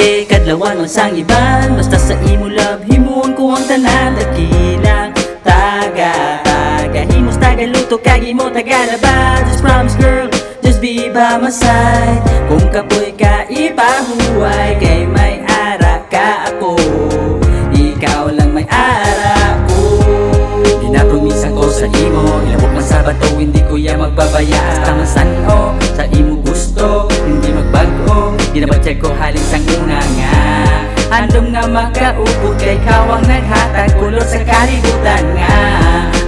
pake kadlawan man sang iban. Basta sa imo love himuon ko ang tanan. Dakilang taga himos tagaluto kag imo tagalaba. Just promise girl, just be by my side. Kung kapoy ka ipahuway, kay may ara ka ako, ikaw lang may ara ko. Ginapromisan ko sa imo, ilabok man sa bato, hindi ko ya magbabaya. Hasta masano, sa imo gusto, hindi magbago. Ginabatsyag ko halin sang una nga, handom nga makaupod, kay kawang naghatag kulot sa kalibutan nga.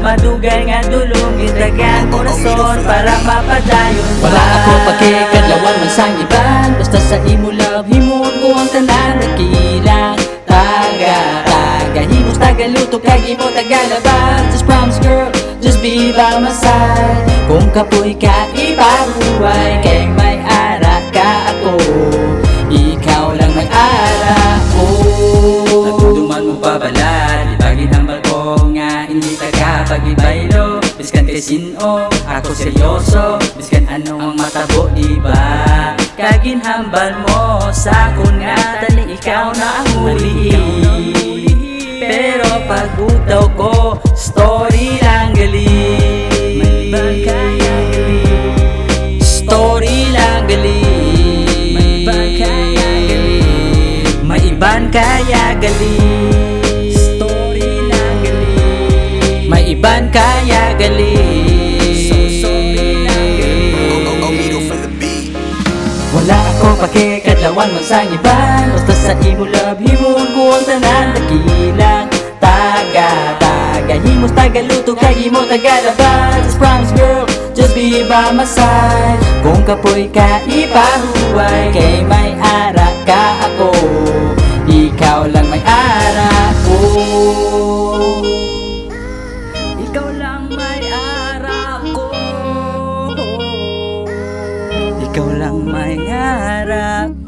Madugay nga dulong itagang korason para mapadayon. Wala ako pake kadlawan man sang iban. Basta sa imo love himuon ko ang tanan. Dakilang taga himos tagaluto kag imo tagalaba. Just promise girl, just be by my side. Kung kapoy ka ipahuway, kay may ara ka ako, ikaw lang may ara ko. Nagduduman mo pabalad, ibagin ang balko nga hindi taga pagibaylo. Biskan kay sino, ako seryoso, biskan anong matabo diba. Kaginhambal mo sa akon nga, tali ikaw na ang huli. Pero pagbutaw ko, story lang gali. Story lang gali. Maiban kaya gali. Story lang gali. Maiban kaya gali. Wala ako pake kadlawan man sang iban. Basta sa imo love himuon ko ang tanan. Dakilang taga himos tagaluto kag imo tagalaba. Just promise girl, just be by my side. Kung kapoy ka ipahuway, kay may ara ka ako, ikaw lang may ara ko. Ikaw lang may ara ko. Ikaw lang may ara ko.